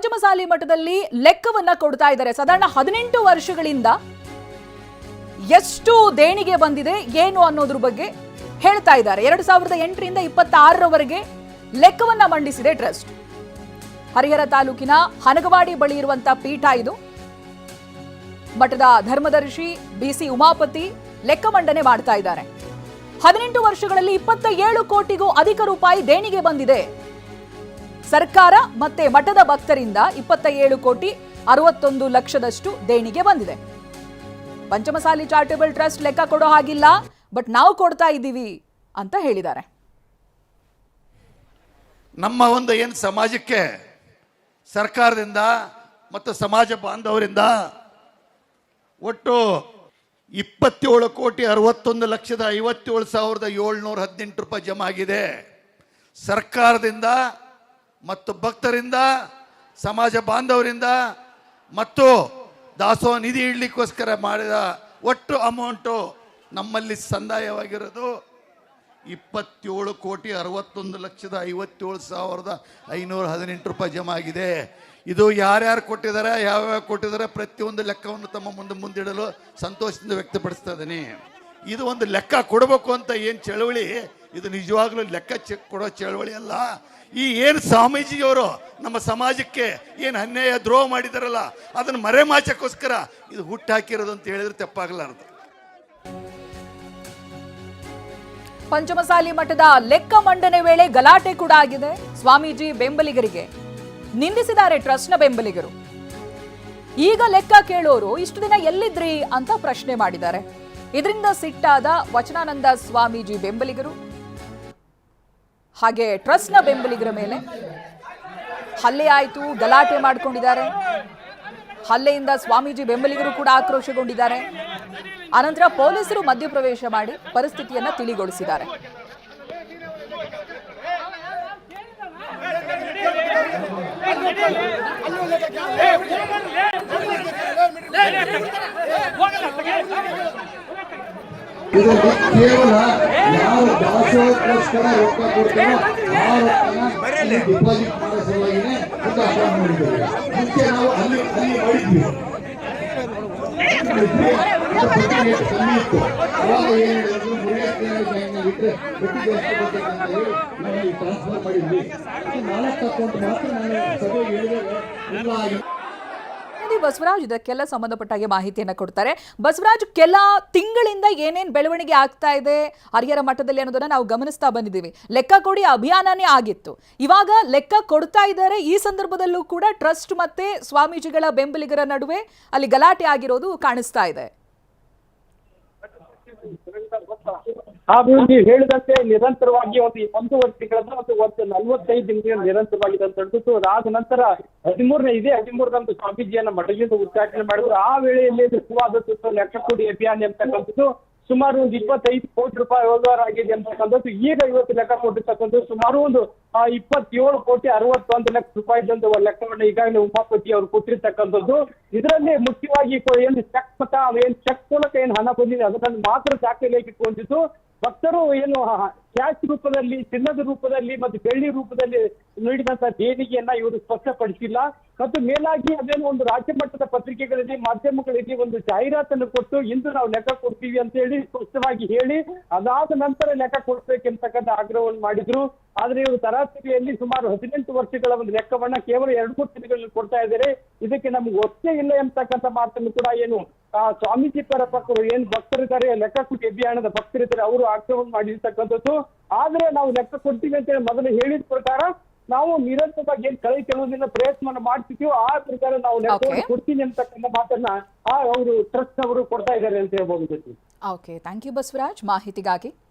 ಪಂಚಮಸಾಲಿ ಮಠದಲ್ಲಿ ಲೆಕ್ಕವನ್ನ ಕೊಡ್ತಾ ಇದ್ದಾರೆ. ಸಾಧಾರಣ 18 ವರ್ಷಗಳಿಂದ ಎಷ್ಟು ದೇಣಿಗೆ ಬಂದಿದೆ ಏನು ಅನ್ನೋದ್ರ ಬಗ್ಗೆ ಹೇಳ್ತಾ ಇದ್ದಾರೆ. 2008ರಿಂದ 26ರವರೆಗೆ ಲೆಕ್ಕವನ್ನ ಮಂಡಿಸಿದೆ ಟ್ರಸ್ಟ್. ಹರಿಹರ ತಾಲೂಕಿನ ಹನಗವಾಡಿ ಬಳಿ ಇರುವಂತಹ ಪೀಠ ಇದು. ಮಠದ ಧರ್ಮದರ್ಶಿ ಬಿಸಿ ಉಮಾಪತಿ ಲೆಕ್ಕ ಮಂಡನೆ ಮಾಡ್ತಾ ಇದ್ದಾರೆ. 18 ವರ್ಷಗಳಲ್ಲಿ 27 ಕೋಟಿಗೂ ಅಧಿಕ ರೂಪಾಯಿ ದೇಣಿಗೆ ಬಂದಿದೆ. ಸರ್ಕಾರ ಮತ್ತೆ ಮಠದ ಭಕ್ತರಿಂದ 27 ಕೋಟಿ 61 ಲಕ್ಷದಷ್ಟು ದೇಣಿಗೆ ಬಂದಿದೆ. ಪಂಚಮಸಾಲಿ ಚಾರಿಟೇಬಲ್ ಟ್ರಸ್ಟ್ ಲೆಕ್ಕ ಕೊಡೋ ಹಾಗಿಲ್ಲ, ಬಟ್ ನಾವು ಕೊಡ್ತಾ ಇದ್ದೀವಿ ಅಂತ ಹೇಳಿದ್ದಾರೆ. ನಮ್ಮ ಒಂದು ಏನು ಸಮಾಜಕ್ಕೆ ಸರ್ಕಾರದಿಂದ ಮತ್ತು ಸಮಾಜ ಬಾಂಧವರಿಂದ ಒಟ್ಟು 27 ಕೋಟಿ 61 ಲಕ್ಷದ 57,718 ರೂಪಾಯಿ ಜಮಾ ಆಗಿದೆ. ಸರ್ಕಾರದಿಂದ ಮತ್ತು ಭಕ್ತರಿಂದ, ಸಮಾಜ ಬಾಂಧವರಿಂದ ಮತ್ತು ದಾಸೋಹ ನಿಧಿ ಇಡ್ಲಿಕ್ಕೋಸ್ಕರ ಮಾಡಿದ ಒಟ್ಟು ಅಮೌಂಟು ನಮ್ಮಲ್ಲಿ ಸಂದಾಯವಾಗಿರೋದು 27 ಕೋಟಿ 61 ಲಕ್ಷದ 57,518 ರೂಪಾಯಿ ಜಮಾ ಆಗಿದೆ. ಇದು ಯಾರ್ಯಾರು ಕೊಟ್ಟಿದ್ದಾರೆ, ಯಾವ್ಯಾವ ಕೊಟ್ಟಿದ್ದಾರೆ, ಪ್ರತಿಯೊಂದು ಲೆಕ್ಕವನ್ನು ತಮ್ಮ ಮುಂದಿಡಲು ಸಂತೋಷದಿಂದ ವ್ಯಕ್ತಪಡಿಸ್ತಾ ಇದ್ದೀನಿ. ಇದು ಒಂದು ಲೆಕ್ಕ ಕೊಡಬೇಕು ಅಂತ ಏನು ಚಳವಳಿ, ಇದು ನಿಜವಾಗ್ಲೂ ಲೆಕ್ಕ ಕೊಡೋ ಚಳವಳಿ ಅಲ್ಲ. ಈ ಏನು ಸ್ವಾಮೀಜಿಯವರು ನಮ್ಮ ಸಮಾಜಕ್ಕೆ ಏನು ಅನ್ಯಾಯ ದ್ರೋಹ ಮಾಡಿದಾರಲ್ಲ, ಅದನ್ನು ಮರೆಮಾಚಕ್ಕೋಸ್ಕರ ಇದು ಹುಟ್ಟಾಕಿರೋದು ಅಂತ ಹೇಳಿದ್ರೆ ತಪ್ಪಾಗಲಾರದು. ಪಂಚಮಸಾಲಿ ಮಠದ ಲೆಕ್ಕ ಮಂಡನೆ ವೇಳೆ ಗಲಾಟೆ ಕೂಡ ಆಗಿದೆ. ಸ್ವಾಮೀಜಿ ಬೆಂಬಲಿಗರಿಗೆ ನಿಂದಿಸಿದ್ದಾರೆ ಟ್ರಸ್ಟ್ನ ಬೆಂಬಲಿಗರು. ಈಗ ಲೆಕ್ಕ ಕೇಳೋರು ಇಷ್ಟು ದಿನ ಎಲ್ಲಿದ್ರಿ ಅಂತ ಪ್ರಶ್ನೆ ಮಾಡಿದ್ದಾರೆ. ಇದರಿಂದ ಸಿಟ್ಟಾದ ವಚನಾನಂದ ಸ್ವಾಮೀಜಿ ಬೆಂಬಲಿಗರು ಹಾಗೆ ಟ್ರಸ್ಟ್ನ ಬೆಂಬಲಿಗರ ಮೇಲೆ ಹಲ್ಲೆ ಆಯಿತು, ಗಲಾಟೆ ಮಾಡಿಕೊಂಡಿದ್ದಾರೆ. ಹಲ್ಲೆಯಿಂದ ಸ್ವಾಮೀಜಿ ಬೆಂಬಲಿಗರು ಕೂಡ ಆಕ್ರೋಶಗೊಂಡಿದ್ದಾರೆ. ಅನಂತರ ಪೊಲೀಸರು ಮಧ್ಯಪ್ರವೇಶ ಮಾಡಿ ಪರಿಸ್ಥಿತಿಯನ್ನ ತಿಳಿಗೊಳಿಸಿದ್ದಾರೆ. ಇದರಲ್ಲಿ ಕೇವಲ ಯಾರು ದಾಸೋಹಕ್ಕೋಸ್ಕರ ರೊಕ್ಕ ಕೊಡ್ತಾರೋ ಆ ರೊಕ್ಕನ ಡಿಪಾಸಿಟ್ ಮಾಡೋ ಸಲುವಾಗಿನೇ ಒಂದು ಅಕೌಂಟ್ ಮಾಡಿದ್ದೇವೆ. ಮುಂಚೆ ನಾವು ಅಲ್ಲಿ ಮಾಡಿದ್ವಿ, ಕಮ್ಮಿ ಇತ್ತು. ಅವಾಗ ಏನು ಹೇಳಿದ್ರು, 32 ಬ್ಯಾಂಕ್ನಲ್ಲಿ ಇಟ್ಟರೆ ಬಡ್ಡಿ ಜಾಸ್ತಿ ಬರ್ತಕ್ಕಂತ ಹೇಳಿ ನಾವು ಈ ಟ್ರಾನ್ಸ್ಫರ್ ಮಾಡಿದ್ವಿ. 4 ಅಕೌಂಟ್ ಮಾತ್ರ ನಾನು ಸಭೆಗೆ ಹೇಳಿದಾಗ ಇಲ್ಲ. ಬಸವರಾಜ್ ಇದಕ್ಕೆಲ್ಲ ಸಂಬಂಧಪಟ್ಟಾಗೆ ಮಾಹಿತಿಯನ್ನ ಕೊಡ್ತಾರೆ. ಬಸವರಾಜ್, ಕೆಲ ತಿಂಗಳಿಂದ ಏನೇನ್ ಬೆಳವಣಿಗೆ ಆಗ್ತಾ ಇದೆ ಹರಿಹರ ಮಠದಲ್ಲಿ ಅನ್ನೋದನ್ನ ನಾವು ಗಮನಿಸ್ತಾ ಬಂದಿದ್ದೀವಿ. ಲೆಕ್ಕ ಕೊಡಿ ಅಭಿಯಾನನೇ ಆಗಿತ್ತು, ಇವಾಗ ಲೆಕ್ಕ ಕೊಡ್ತಾ ಇದ್ದಾರೆ. ಈ ಸಂದರ್ಭದಲ್ಲೂ ಕೂಡ ಟ್ರಸ್ಟ್ ಮತ್ತೆ ಸ್ವಾಮೀಜಿಗಳ ಬೆಂಬಲಿಗರ ನಡುವೆ ಅಲ್ಲಿ ಗಲಾಟೆ ಆಗಿರೋದು ಕಾಣಿಸ್ತಾ ಇದೆ. ನೀವು ಹೇಳಿದಂತೆ ನಿರಂತರವಾಗಿ ಒಂದು ವರ್ಷಗಳಿಂದ ಒಂದು 45 ದಿನಗಳ ನಿರಂತರವಾಗಿ ಅಂತ ಹೇಳಿದ್ರು. ಅದಾದ ನಂತರ 13ರಂದು ಸ್ವಾಮೀಜಿಯನ್ನ ಮಠದಿಂದ ಉದ್ಘಾಟನೆ ಮಾಡಿದ್ರು. ಆ ವೇಳೆಯಲ್ಲಿ ಸುವಾದ ಲೆಕ್ಕ ಕೊಡಿ ಅಭಿಯಾನ ಅಂತಕ್ಕಂಥದ್ದು ಸುಮಾರು ಒಂದು 25 ಕೋಟಿ ರೂಪಾಯಿ ವ್ಯವಹಾರ ಆಗಿದೆ ಅಂತಕ್ಕಂಥದ್ದು. ಈಗ ಇವತ್ತು ಲೆಕ್ಕ ಕೊಟ್ಟಿರ್ತಕ್ಕಂಥದ್ದು ಸುಮಾರು ಒಂದು 27 ಕೋಟಿ 61 ಲಕ್ಷ ರೂಪಾಯಿದಂತ ಲೆಕ್ಕವನ್ನು ಈಗಾಗಲೇ ಉಮಾಪತಿ ಅವರು ಕೊಟ್ಟಿರ್ತಕ್ಕಂಥದ್ದು. ಇದರಲ್ಲಿ ಮುಖ್ಯವಾಗಿ ಏನು ಚೆಕ್ ಮತ ಏನು ಚೆಕ್ ಮೂಲಕ ಏನು ಹಣ ಬಂದಿದೆ ಅದನ್ನು ಮಾತ್ರ ದಾಖಲೆಗೆ ಇಟ್ಕೊಂಡಿದ್ದು. ಭಕ್ತರು ಏನು ಕ್ಯಾಶ್ ರೂಪದಲ್ಲಿ, ಚಿನ್ನದ ರೂಪದಲ್ಲಿ ಮತ್ತು ಬೆಳ್ಳಿ ರೂಪದಲ್ಲಿ ನೀಡಿದಂತಹ ದೇಣಿಗೆಯನ್ನ ಇವರು ಸ್ಪಷ್ಟಪಡಿಸಿಲ್ಲ. ಮತ್ತು ಮೇಲಾಗಿ ಅದೇನು ಒಂದು ರಾಜ್ಯ ಮಟ್ಟದ ಪತ್ರಿಕೆಗಳಲ್ಲಿ, ಮಾಧ್ಯಮಗಳಲ್ಲಿ ಒಂದು ಜಾಹೀರಾತನ್ನು ಕೊಟ್ಟು ಇಂದು ನಾವು ಲೆಕ್ಕ ಕೊಡ್ತೀವಿ ಅಂತ ಹೇಳಿ ಸ್ಪಷ್ಟವಾಗಿ ಹೇಳಿ ಅದಾದ ನಂತರ ಲೆಕ್ಕ ಕೊಡ್ಬೇಕೆಂತಕ್ಕಂಥ ಆಗ್ರಹವನ್ನು ಮಾಡಿದ್ರು. ಆದ್ರೆ ಇವರು ತರಾತುರಿಯಲ್ಲಿ ಸುಮಾರು 18 ವರ್ಷಗಳ ಒಂದು ಲೆಕ್ಕವನ್ನ ಕೇವಲ 2-3 ದಿನಗಳಲ್ಲಿ ಕೊಡ್ತಾ ಇದ್ದಾರೆ. ಇದಕ್ಕೆ ನಮ್ಗೆ ಒತ್ತೇ ಇಲ್ಲ ಎಂತಕ್ಕಂಥ ಮಾತನ್ನು ಕೂಡ ಏನು ಸ್ವಾಮೀಜಿ ಪರ ಪಕ್ಕರು ಏನು ಭಕ್ತರಿದ್ದಾರೆ, ಲೆಕ್ಕ ಕೊಟ್ಟಿ ಅಭಿಯಾನದ ಭಕ್ತರಿದ್ದಾರೆ, ಅವರು ಆಗ್ರಹವನ್ನು ಮಾಡಿರ್ತಕ್ಕಂಥದ್ದು. ಆದ್ರೆ ನಾವು ಲೆಕ್ಕ ಕೊಡ್ತೀವಿ ಅಂತ ಹೇಳಿ ಮೊದಲು ಹೇಳಿದ ಪ್ರಕಾರ ನಾವು ನಿರಂತರವಾಗಿ ಏನ್ ಕೆಲವು ದಿನ ಪ್ರಯತ್ನ ಮಾಡ್ತಿದ್ದೀವೋ ಆ ಪ್ರಕಾರ ನಾವು ಲೆಕ್ಕ ಕೊಡ್ತೀನಿ ಅಂತಕ್ಕಂಥ ಮಾತನ್ನ ಅವರು ಟ್ರಸ್ಟ್ ಅವರು ಕೊಡ್ತಾ ಇದ್ದಾರೆ ಅಂತ ಹೇಳ್ಬೋದು. ಓಕೆ, ಥ್ಯಾಂಕ್ ಯು ಬಸವರಾಜ್ ಮಾಹಿತಿಗಾಗಿ.